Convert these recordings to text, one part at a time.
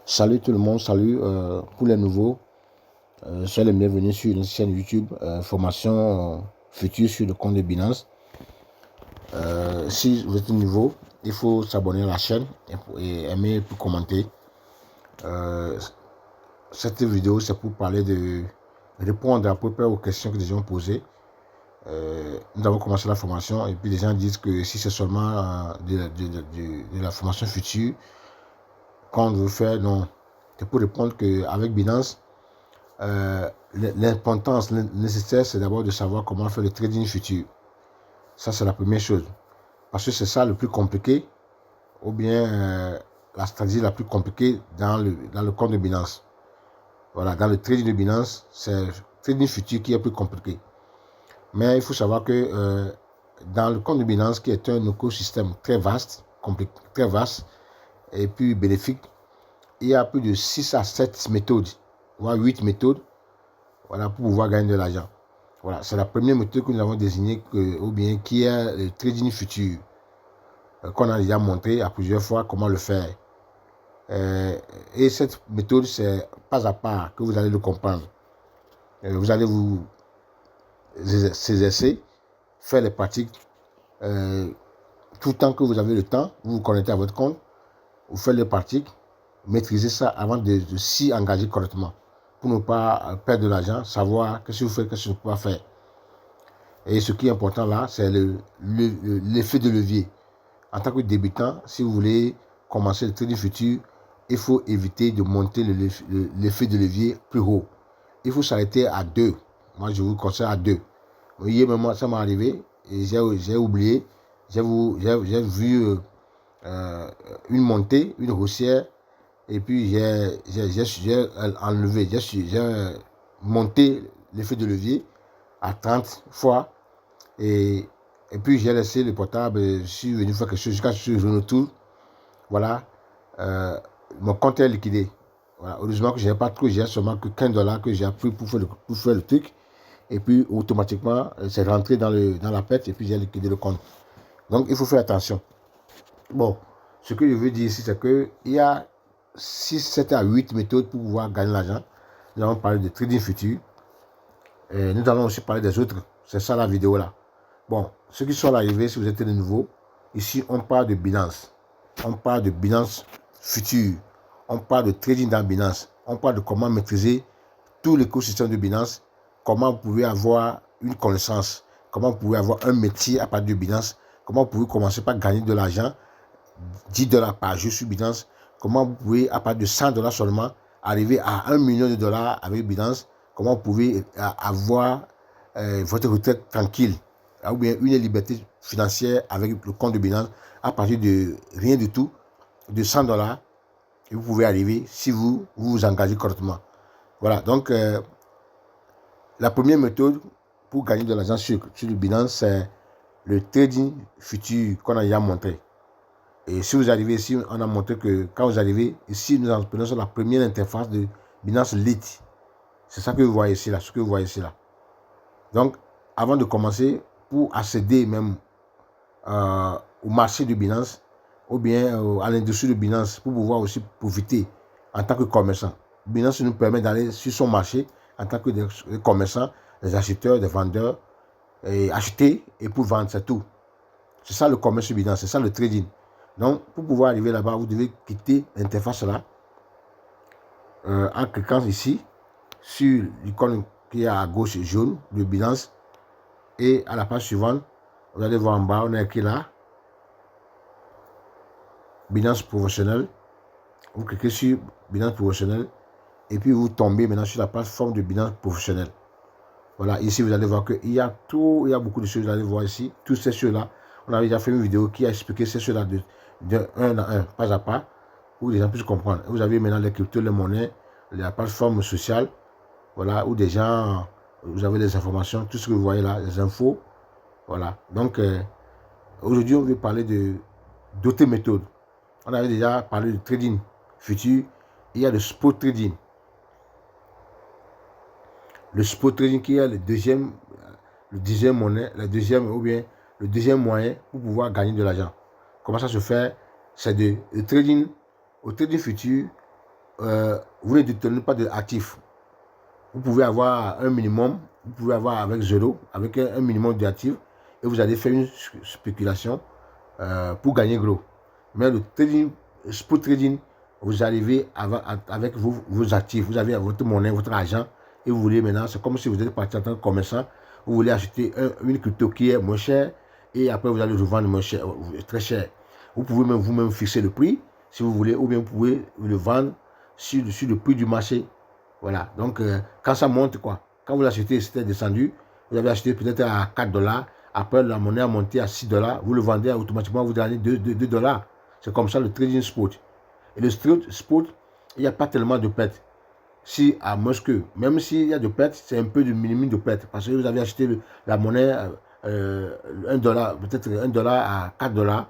Salut tout le monde, salut pour les nouveaux. Soyez les bienvenus sur notre chaîne YouTube, formation future sur le compte de Binance. Si vous êtes nouveau, il faut s'abonner à la chaîne et aimer et puis commenter. Cette vidéo, c'est pour parler de répondre à peu près aux questions que les gens ont posées. Nous avons commencé la formation et puis les gens disent que si c'est seulement de la formation future qu'on veut faire, non. C'est pour répondre qu'avec Binance, l'importance nécessaire, c'est d'abord de savoir comment faire le trading futur. Ça, c'est la première chose. Parce que c'est ça le plus compliqué, ou bien la stratégie la plus compliquée dans le compte de Binance. Voilà, dans le trading de Binance, c'est le trading futur qui est plus compliqué. Mais il faut savoir que dans le compte de Binance, qui est un écosystème très vaste, très vaste et puis bénéfique, il y a plus de 6 à 7 méthodes, voire 8 méthodes, voilà, pour pouvoir gagner de l'argent. Voilà, c'est la première méthode que nous avons désignée, ou bien qui est le trading futur, qu'on a déjà montré à plusieurs fois comment le faire. Et cette méthode, c'est pas à pas que vous allez le comprendre. Vous allez vous exercer, faire les pratiques, tout le temps que vous avez le temps, vous vous connectez à votre compte, vous faites les pratiques, maîtrisez ça avant de s'y engager correctement. Pour ne pas perdre de l'argent, savoir qu'est-ce que vous faites, qu'est-ce que vous ne pouvez pas faire. Et ce qui est important là, c'est l'effet de levier. En tant que débutant, si vous voulez commencer le trading futur, il faut éviter de monter l'effet de levier plus haut. Il faut s'arrêter à 2. Moi, je vous conseille à 2. Vous voyez, même moi, ça m'est arrivé et j'ai oublié. J'ai vu une montée, une haussière, et puis j'ai enlevé, j'ai monté l'effet de levier à 30 fois. Et puis j'ai laissé le portable, je suis venu faire quelque chose jusqu'à ce que je retourne. Voilà, mon compte est liquidé. Voilà, heureusement que je n'ai pas trop, j'ai seulement que 15 $ que j'ai pris pour faire le truc. Et puis automatiquement, c'est rentré dans la perte et puis j'ai liquidé le compte. Donc il faut faire attention. Bon, ce que je veux dire ici, c'est qu'il y a 6, 7 à 8 méthodes pour pouvoir gagner l'argent. Nous allons parler de trading futur. Et nous allons aussi parler des autres. C'est ça la vidéo là. Bon, ceux qui sont arrivés, si vous êtes de nouveau, ici on parle de Binance. On parle de Binance future. On parle de trading dans Binance. On parle de comment maîtriser tout l'écosystème de Binance. Comment vous pouvez avoir une connaissance. Comment vous pouvez avoir un métier à partir de Binance. Comment vous pouvez commencer par gagner de l'argent, 10 $ par jour sur Binance. Comment vous pouvez, à partir de 100 $ seulement, arriver à 1 million de dollars avec Binance. Comment vous pouvez avoir votre retraite tranquille, ou bien une liberté financière avec le compte de Binance à partir de rien du tout, de 100 $, et vous pouvez arriver si vous vous engagez correctement. Voilà, donc la première méthode pour gagner de l'argent sur le Binance, c'est le trading futur qu'on a déjà montré. Et si vous arrivez ici, on a montré que quand vous arrivez ici, nous prenons sur la première interface de Binance Lite. C'est ça que vous voyez ici, là, ce que vous voyez ici, là. Donc, avant de commencer, pour accéder même au marché de Binance, ou bien à l'industrie de Binance, pour pouvoir aussi profiter en tant que commerçant. Binance nous permet d'aller sur son marché en tant que des commerçants, des acheteurs, des vendeurs, et acheter et pour vendre, c'est tout. C'est ça le commerce sur Binance, c'est ça le trading. Donc, pour pouvoir arriver là-bas, vous devez quitter l'interface là, en cliquant ici, sur l'icône qui est à gauche jaune, de Binance, et à la page suivante, vous allez voir en bas, on est écrit là, Binance professionnel. Vous cliquez sur Binance professionnel, et puis vous tombez maintenant sur la plateforme de Binance professionnel. Voilà, ici vous allez voir qu'il y a tout, il y a beaucoup de choses, vous allez voir ici, tous ces choses-là. On a déjà fait une vidéo qui a expliqué ces choses-là de un à un, pas à pas, pour que les gens puissent comprendre. Vous avez maintenant les cryptos, les monnaies, la plateforme sociale, voilà, où des gens, vous avez les informations, tout ce que vous voyez là, les infos, voilà. Donc, aujourd'hui, on veut parler d'autres méthodes. On avait déjà parlé de trading futur, il y a le spot trading. Le spot trading qui est le deuxième monnaie, ou bien le deuxième moyen pour pouvoir gagner de l'argent. Comment ça se fait? C'est au trading futur, vous ne détenez pas d'actifs. Vous pouvez avoir un minimum, vous pouvez avoir avec zéro, avec un minimum d'actifs, et vous allez faire une spéculation pour gagner gros. Mais le trading, spot trading, vous arrivez avec vos actifs, vous avez votre monnaie, votre argent, et vous voulez maintenant, c'est comme si vous êtes parti en tant que commerçant, vous voulez acheter une crypto qui est moins chère, et après vous allez le vendre moins cher, très cher. Vous pouvez même vous-même fixer le prix, si vous voulez, ou bien vous pouvez le vendre sur le prix du marché. Voilà, donc quand ça monte, quoi, quand vous l'achetez, c'était descendu, vous avez acheté peut-être à 4 $, après la monnaie a monté à 6 $, vous le vendez automatiquement, vous gagnez 2 $. C'est comme ça le trading spot. Et le spot, il n'y a pas tellement de pertes. Si à moins que, même s'il y a de pertes, c'est un peu de minimum de pertes. Parce que vous avez acheté la monnaie 1 $, peut-être 1 $ à 4 $,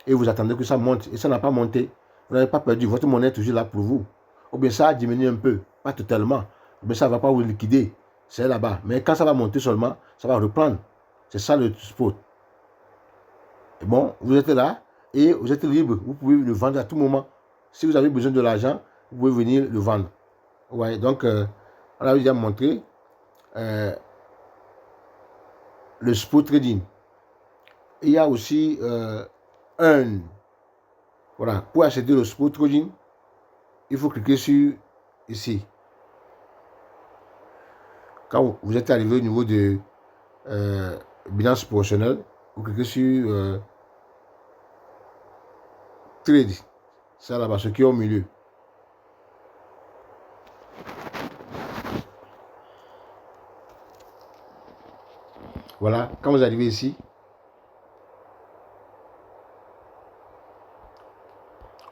et vous attendez que ça monte, et ça n'a pas monté. Vous n'avez pas perdu, votre monnaie est toujours là pour vous. Ou bien ça a diminué un peu, pas totalement, mais ça ne va pas vous liquider, c'est là-bas. Mais quand ça va monter seulement, ça va reprendre. C'est ça le spot. Et bon, vous êtes là et vous êtes libre, vous pouvez le vendre à tout moment. Si vous avez besoin de l'argent, vous pouvez venir le vendre. Ouais, donc, on a déjà montré le spot trading. Il y a aussi voilà, pour acheter le spot trading, il faut cliquer sur ici. Quand vous êtes arrivé au niveau de bilan proportionnel, vous cliquez sur trade. Ça là-bas, ce qui est au milieu. Voilà, quand vous arrivez ici,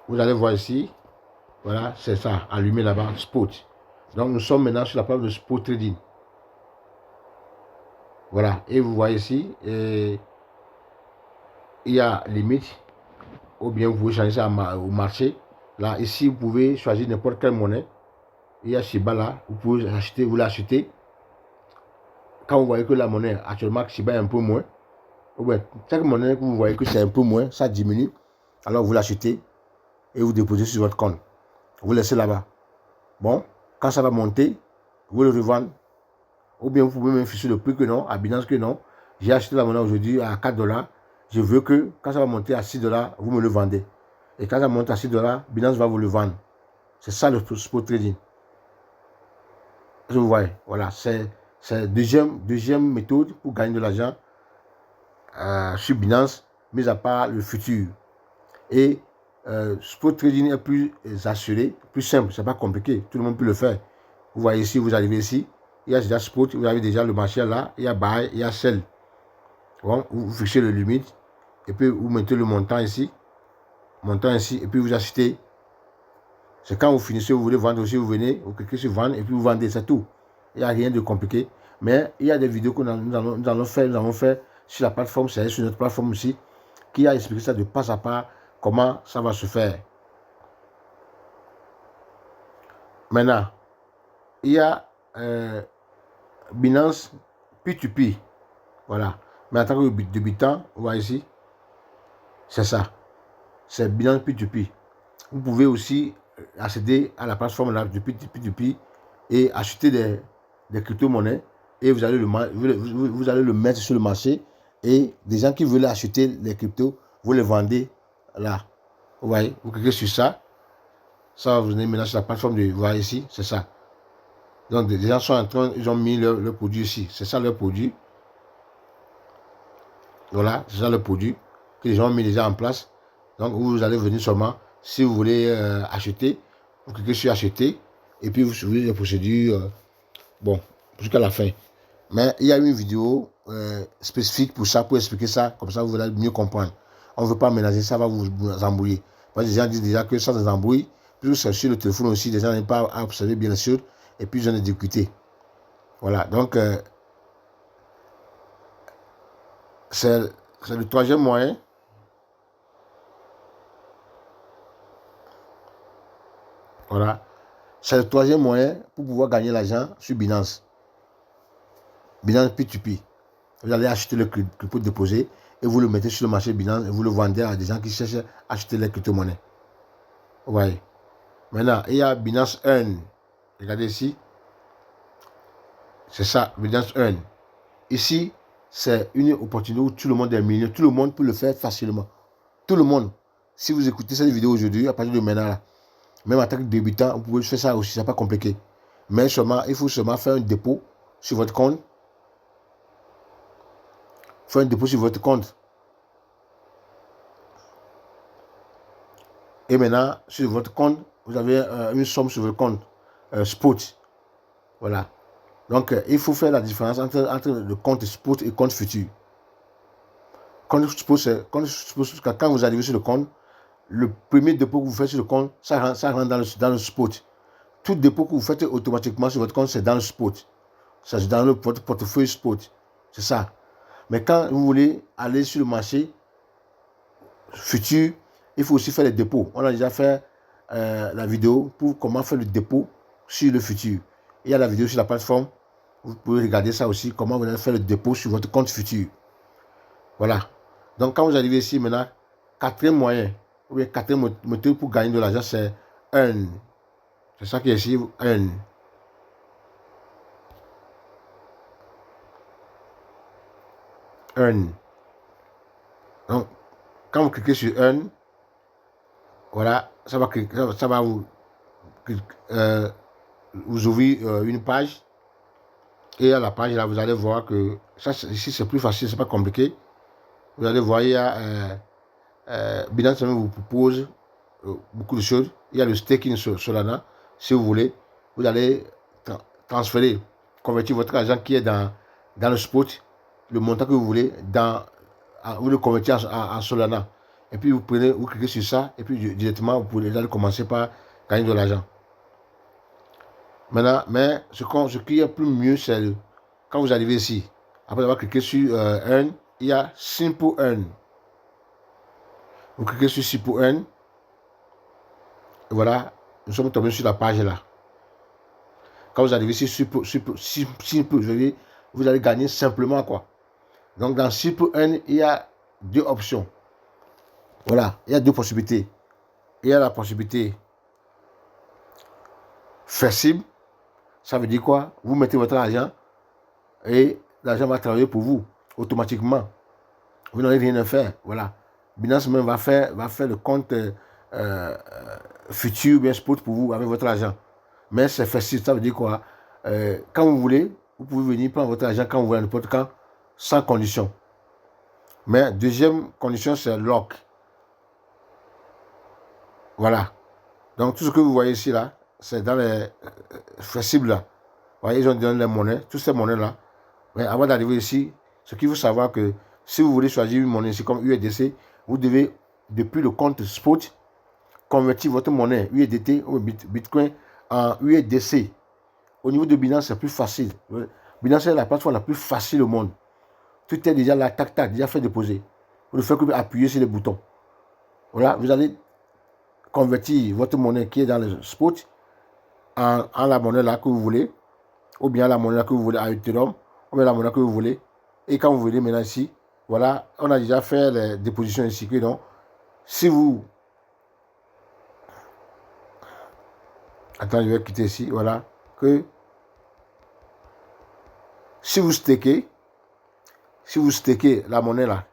vous allez voir ici, voilà, c'est ça, allumé là-bas, spot. Donc nous sommes maintenant sur la page de spot trading. Voilà, et vous voyez ici, il y a limite, ou bien vous pouvez changer ça au marché. Là, ici, vous pouvez choisir n'importe quelle monnaie. Il y a Shiba là, vous pouvez acheter, vous l'achetez. Quand vous voyez que la monnaie, actuellement, Shiba est un peu moins, ou bien chaque monnaie que vous voyez que c'est un peu moins, ça diminue, alors vous l'achetez et vous déposez sur votre compte. Vous laissez là-bas. Bon, quand ça va monter, vous le revendez. Ou bien vous pouvez même fixer le prix que non, à Binance que non. J'ai acheté la monnaie aujourd'hui à 4 $. Je veux que quand ça va monter à 6 $, vous me le vendez. Et quand ça monte à 6 $, Binance va vous le vendre. C'est ça le spot trading. Vous voyez, voilà, c'est la deuxième méthode pour gagner de l'argent sur Binance, mis à part le futur. Et spot trading est plus assuré, plus simple, c'est pas compliqué, tout le monde peut le faire. Vous voyez ici, vous arrivez ici, il y a déjà spot, vous avez déjà le marché là, il y a buy, il y a sell. Bon, vous fixez le limite, et puis vous mettez le montant ici, et puis vous achetez. C'est quand vous finissez, vous voulez vendre aussi, vous venez, vous cliquez sur vendre, et puis vous vendez, c'est tout. Il n'y a rien de compliqué. Mais il y a des vidéos que nous allons faire sur la plateforme, c'est sur notre plateforme aussi, qui a expliqué ça de pas à pas, comment ça va se faire. Maintenant, il y a Binance P2P. Voilà. Mais en tant que débutant, vous voyez ici, c'est ça. C'est Binance P2P. Vous pouvez aussi accéder à la plateforme là, de P2P et acheter des crypto-monnaies et vous allez le mettre sur le marché et des gens qui veulent acheter les cryptos, vous les vendez là. Vous voyez, vous cliquez sur ça. Ça, vous venez maintenant sur la plateforme de, vous voyez ici, c'est ça. Donc, des gens sont en train, ils ont mis leur produit ici. C'est ça leur produit. Voilà, c'est ça le produit que les gens ont mis déjà en place. Donc, vous allez venir seulement, si vous voulez acheter, vous cliquez sur acheter et puis vous suivez les procédures, bon, jusqu'à la fin. Mais il y a une vidéo spécifique pour ça, pour expliquer ça, comme ça vous allez mieux comprendre. On ne veut pas mélanger, ça va vous embrouiller. Parce que les gens disent déjà que ça vous embrouille. Puis c'est sur le téléphone aussi, les gens n'aiment pas à observer bien sûr, et puis ils ont des difficultés. Voilà, donc c'est le troisième moyen. Voilà, c'est le troisième moyen pour pouvoir gagner l'argent sur Binance. Binance P2P. Vous allez acheter le crypto déposé et vous le mettez sur le marché Binance et vous le vendez à des gens qui cherchent à acheter les crypto-monnaies. Vous voyez. Maintenant, il y a Binance Earn. Regardez ici. C'est ça, Binance Earn. Ici, c'est une opportunité où tout le monde est millionnaire. Tout le monde peut le faire facilement. Tout le monde. Si vous écoutez cette vidéo aujourd'hui, à partir de maintenant, là, même en tant que débutant, vous pouvez faire ça aussi. Ce n'est pas compliqué. Mais seulement, il faut seulement faire un dépôt sur votre compte. Faire un dépôt sur votre compte. Et maintenant, sur votre compte, vous avez une somme sur votre compte. Spot. Voilà. Donc, il faut faire la différence entre le compte spot et le compte futur. Quand vous arrivez sur le compte, le premier dépôt que vous faites sur le compte, ça rentre dans le spot. Tout dépôt que vous faites automatiquement sur votre compte, c'est dans le spot. C'est dans votre portefeuille spot. C'est ça. Mais quand vous voulez aller sur le marché futur, il faut aussi faire les dépôts. On a déjà fait la vidéo pour comment faire le dépôt sur le futur. Il y a la vidéo sur la plateforme. Vous pouvez regarder ça aussi, comment vous allez faire le dépôt sur votre compte futur. Voilà. Donc, quand vous arrivez ici maintenant, quatrième moyen, ou bien quatrième méthode pour gagner de l'argent, c'est Earn. C'est ça qui est ici, Earn. Earn. Donc, quand vous cliquez sur Earn, voilà, ça va vous ouvrir une page. Et à la page, là, vous allez voir que ça, ici, c'est plus facile, c'est pas compliqué. Vous allez voir, il y a Binance vous propose beaucoup de choses. Il y a le staking sur Solana. Si vous voulez, vous allez transférer, convertir votre argent qui est dans le spot, le montant que vous voulez, vous le convertir en Solana. Et puis vous cliquez sur ça, et puis directement, vous pouvez déjà commencer par gagner de l'argent. Maintenant, mais ce qui est plus mieux, c'est quand vous arrivez ici, après avoir cliqué sur Earn, il y a Simple Earn. Vous cliquez sur Simple Earn. Et voilà, nous sommes tombés sur la page là. Quand vous arrivez ici, Simple, vous allez gagner simplement quoi. Donc dans Simple Earn, il y a deux options. Voilà, il y a deux possibilités. Il y a la possibilité flexible. Ça veut dire quoi? Vous mettez votre argent et l'argent va travailler pour vous automatiquement. Vous n'avez rien à faire. Voilà. Binance même va faire le compte futur, bien spot pour vous avec votre argent. Mais c'est facile, ça veut dire quoi? Quand vous voulez, vous pouvez venir prendre votre argent quand vous voulez, n'importe quand, sans condition. Mais deuxième condition, c'est lock. Voilà. Donc tout ce que vous voyez ici, là, c'est dans les flexibles là. Vous voyez, ils ont donné les monnaies, toutes ces monnaies-là. Mais avant d'arriver ici, ce qu'il faut savoir que si vous voulez choisir une monnaie ici comme USDC, vous devez, depuis le compte spot, convertir votre monnaie USDT ou Bitcoin en USDC. Au niveau de Binance, c'est plus facile. Binance est la plateforme la plus facile au monde. Tout est déjà là, tac, tac, déjà fait déposer. Vous ne faites que appuyer sur les boutons. Voilà, vous allez convertir votre monnaie qui est dans le spot en la monnaie là que vous voulez, ou bien la monnaie là que vous voulez à Ethereum, ou bien la monnaie que vous voulez. Et quand vous venez maintenant ici, voilà, on a déjà fait les dépositions ici. Donc, si vous... Attends, je vais quitter ici, voilà. Que si vous stakez la monnaie là,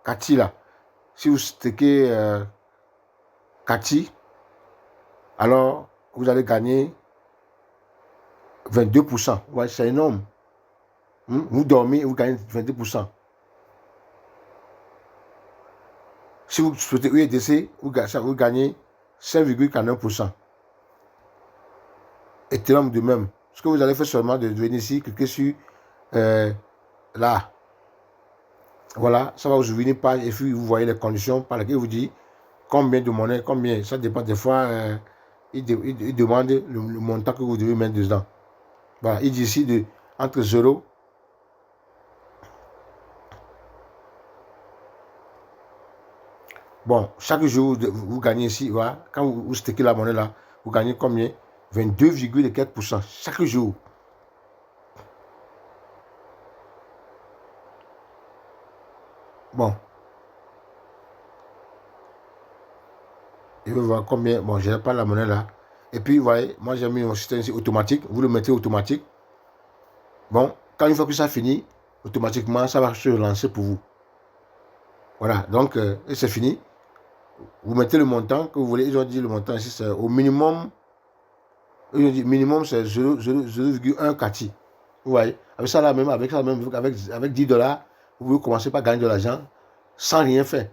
Kati là, si vous stakez Kati, alors vous allez gagner 22%. Ouais, c'est énorme. Vous dormez, vous gagnez 22%. Si vous souhaitez USDC, vous gagnez 5,41%. Ethereum de même. Ce que vous allez faire seulement de venir ici, cliquer sur là. Voilà, ça va vous ouvrir une page et puis vous voyez les conditions par lesquelles vous dit combien de monnaie, combien. Ça dépend des fois, il demande le montant que vous devez mettre dedans. Voilà, il dit ici entre 0. Bon, chaque jour, vous gagnez ici, voilà, quand vous stakez la monnaie là, vous gagnez combien? 22,4% chaque jour. Bon. Je vais voir combien. Bon, je n'ai pas la monnaie là. Et puis, vous voyez, moi j'ai mis un système ici automatique. Vous le mettez automatique. Bon, quand une fois que ça finit, automatiquement, ça va se relancer pour vous. Voilà, donc, et c'est fini. Vous mettez le montant que vous voulez. Ils ont dit le montant ici, c'est au minimum. Ils ont dit minimum, c'est 0,1 kati. Vous voyez, avec ça là même, avec 10 dollars, vous pouvez commencer par gagner de l'argent sans rien faire.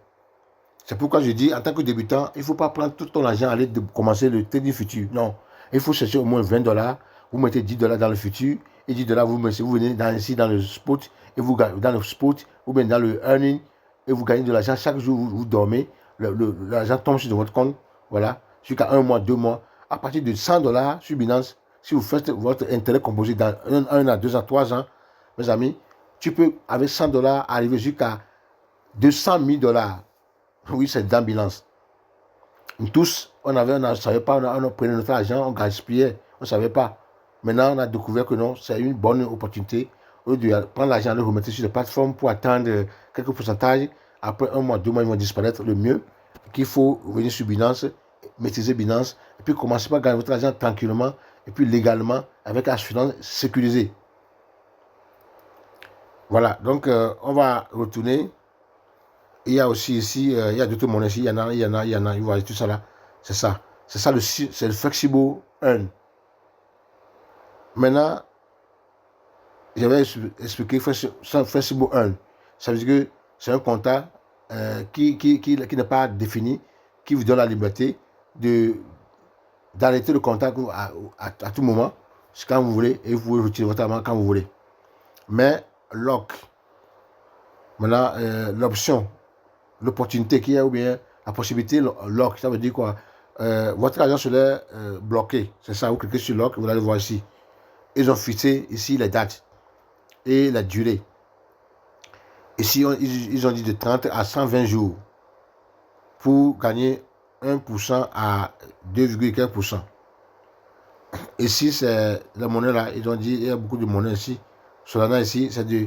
C'est pourquoi je dis, en tant que débutant, il ne faut pas prendre tout ton argent, aller commencer le trading futur. Non, il faut chercher au moins 20 dollars. Vous mettez 10 dollars dans le futur et 10 dollars, vous venez ici dans le spot et vous gagnez dans le spot ou bien dans le earning et vous gagnez de l'argent. Chaque jour, vous dormez, l'argent tombe sur votre compte. Voilà, jusqu'à 1 mois, 2 mois. À partir de 100 dollars sur Binance, si vous faites votre intérêt composé dans 1 à 2 ans, 3 ans, mes amis, tu peux, avec 100 dollars, arriver jusqu'à 200 000 dollars. Oui, c'est dans Binance. Nous tous, on ne savait pas, on prenait notre argent, on gaspillait, on ne savait pas. Maintenant, on a découvert que non, c'est une bonne opportunité. Au lieu de prendre l'argent, le remettre sur les plateformes pour attendre quelques pourcentages. Après 1 mois, 2 mois, ils vont disparaître. Le mieux, qu'il faut venir sur Binance, maîtriser Binance, et puis commencer par gagner votre argent tranquillement, et puis légalement, avec assurance sécurisée. Voilà, donc on va retourner. Il y a aussi ici, il y a d'autres monnaies ici, il y en a, vous voyez tout ça là. C'est ça. C'est ça, c'est le Flexible Earn. Maintenant, je vais expliquer Flexible Earn. Ça veut dire que c'est un contrat qui n'est pas défini, qui vous donne la liberté d'arrêter le contrat à tout moment, quand vous voulez, et vous pouvez retirer votre argent quand vous voulez. Mais lock, maintenant, l'option, l'opportunité qu'il y a ou bien la possibilité lock, ça veut dire quoi? Votre argent serait bloqué. C'est ça, vous cliquez sur lock, vous allez voir ici. Ils ont fixé ici les dates et la durée. Ici, ils ont dit de 30 à 120 jours pour gagner 1% à 2,4%. Ici, c'est la monnaie là. Ils ont dit, il y a beaucoup de monnaies ici. Solana ici, c'est de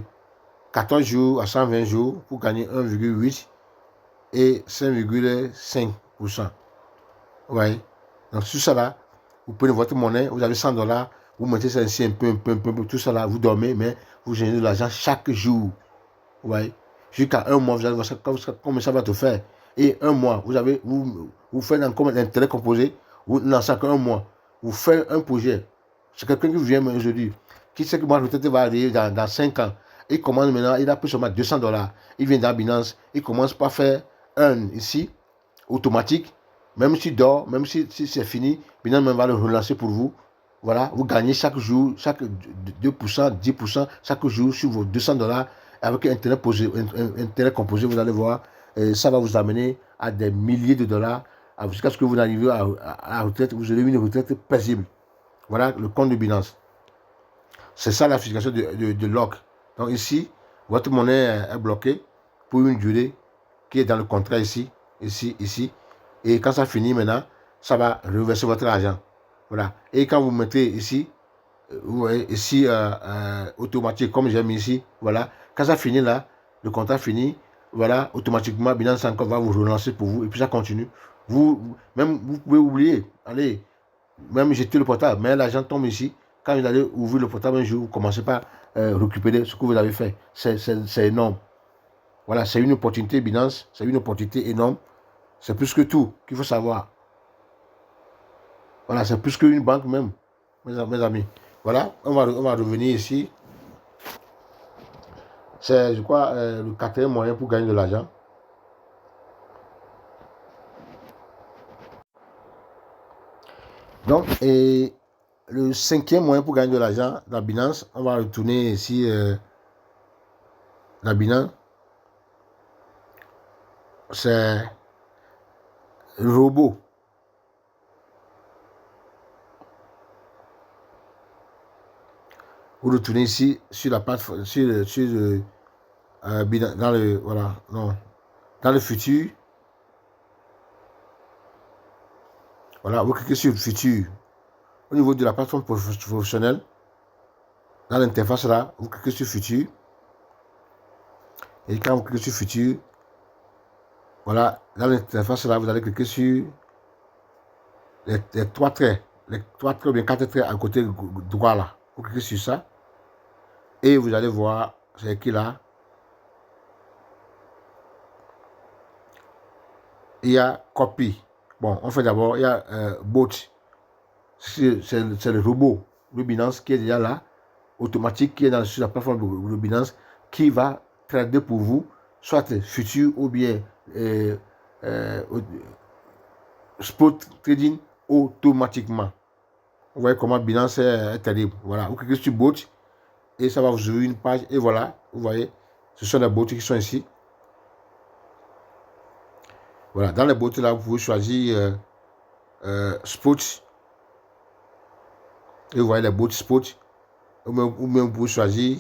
14 jours à 120 jours pour gagner 1,8 et 5,5%. Vous voyez? Donc, tout ça là, vous prenez votre monnaie, vous avez 100 dollars, vous mettez ça ici un peu, tout ça là, vous dormez, mais vous générez de l'argent chaque jour. Vous voyez? Jusqu'à 1 mois, vous allez voir comment ça va te faire. Et 1 mois, vous faites encore un intérêt composé, vous lancez encore 1 mois, vous faites un projet. C'est quelqu'un qui vient aujourd'hui, qui sait que moi, peut-être va arriver dans 5 ans. Il commence maintenant, il a pris seulement 200 dollars. Il vient dans Binance, il commence par faire un ici, automatique. Même s'il dort, même si c'est fini, Binance va le relancer pour vous. Voilà, vous gagnez chaque jour, chaque 2%, 10%, chaque jour sur vos 200 dollars. Avec un intérêt composé, vous allez voir, ça va vous amener à des milliers de dollars jusqu'à ce que vous arriviez à la retraite. Vous aurez une retraite paisible. Voilà le compte de Binance. C'est ça la fixation de lock. Donc ici, votre monnaie est bloquée pour une durée qui est dans le contrat ici, ici. Et quand ça finit maintenant, ça va reverser votre argent. Voilà. Et quand vous mettez ici, vous voyez ici, automatique, comme j'ai mis ici, voilà. Quand ça finit là, le contrat finit, voilà, automatiquement, Binance encore va vous relancer pour vous, et puis ça continue. Vous pouvez oublier, allez, même jeter le portable, mais l'argent tombe ici. Quand vous allez ouvrir le portable un jour, vous commencez pas à récupérer ce que vous avez fait. C'est énorme. Voilà, c'est une opportunité, Binance, c'est une opportunité énorme. C'est plus que tout qu'il faut savoir. Voilà, c'est plus qu'une banque même, mes amis. Voilà, on va revenir ici. C'est, je crois, le 4e moyen pour gagner de l'argent. Donc, et le 5e moyen pour gagner de l'argent, la Binance, on va retourner ici, la Binance, c'est le robot. Vous retournez ici sur la plateforme, dans le, voilà, non, dans le futur. Voilà, vous cliquez sur le futur. Au niveau de la plateforme professionnelle, dans l'interface là, vous cliquez sur futur. Et quand vous cliquez sur futur, voilà, dans l'interface là, vous allez cliquer sur les 3 traits les 3 traits ou bien 4 traits à côté droit là. Vous cliquez sur ça. Et vous allez voir, c'est écrit là. Il y a copy. Bon, on fait d'abord, il y a bot. C'est le robot de Binance qui est déjà là, automatique, qui est sur la plateforme de Binance, qui va trader pour vous, soit futur ou bien spot trading automatiquement. Vous voyez comment Binance est terrible. Voilà, vous cliquez sur bot et ça va vous ouvrir une page. Et voilà, vous voyez, ce sont les bots qui sont ici. Voilà, dans les bots là, vous pouvez choisir spot. Et vous voyez les bots spot. Ou même vous pouvez choisir,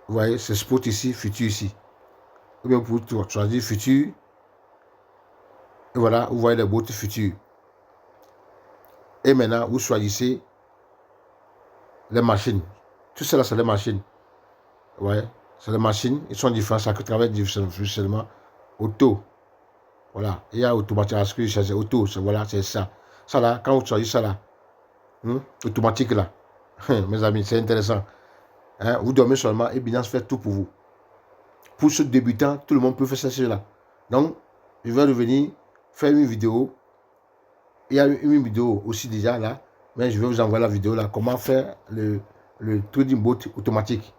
vous voyez, c'est spot ici, futur ici. Ou bien vous pouvez choisir futur. Et voilà, vous voyez les bots futurs. Et maintenant, vous choisissez les machines. Tout cela, c'est les machines. Vous voyez, c'est les machines. Ils sont différents. Ça travaille différemment. Auto. Voilà. Il y a automatique. Ce que je cherche, auto. Voilà, c'est ça. Ça là, quand vous choisissez ça là, automatique là. Mes amis, c'est intéressant. Hein, vous dormez seulement et Binance fait tout pour vous. Pour ce débutant, tout le monde peut faire ça là. Donc, je vais revenir faire une vidéo. Il y a une vidéo aussi déjà là, mais je vais vous envoyer la vidéo là, comment faire le trading bot automatique.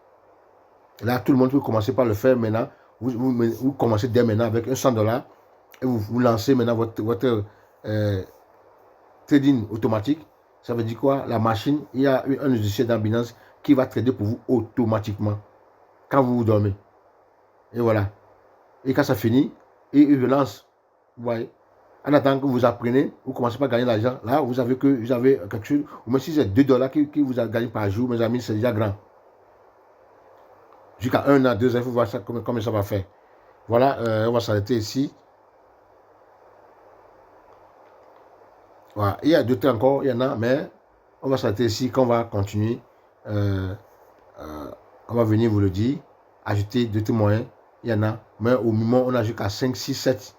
Là, tout le monde peut commencer par le faire maintenant. Vous commencez dès maintenant avec un $100 et vous lancez maintenant votre trading automatique. Ça veut dire quoi? La machine, il y a un logiciel dans Binance qui va trader pour vous automatiquement quand vous dormez. Et voilà. Et quand ça finit, il relance. Vous voyez? En attendant que vous apprenez, vous commencez pas à gagner l'argent. Là, vous avez quelque chose, ou même si c'est $2 qui vous a gagné par jour, mes amis, c'est déjà grand. Jusqu'à 1 an, 2 ans, il faut voir ça, comment ça va faire. Voilà, on va s'arrêter ici. Voilà. Il y a d'autres encore, il y en a, mais on va s'arrêter ici, qu'on va continuer. On va venir vous le dire. Ajouter d'autres moyens, il y en a. Mais au moment, on a jusqu'à 5, 6, 7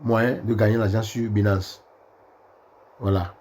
moyens de gagner l'argent sur Binance. Voilà.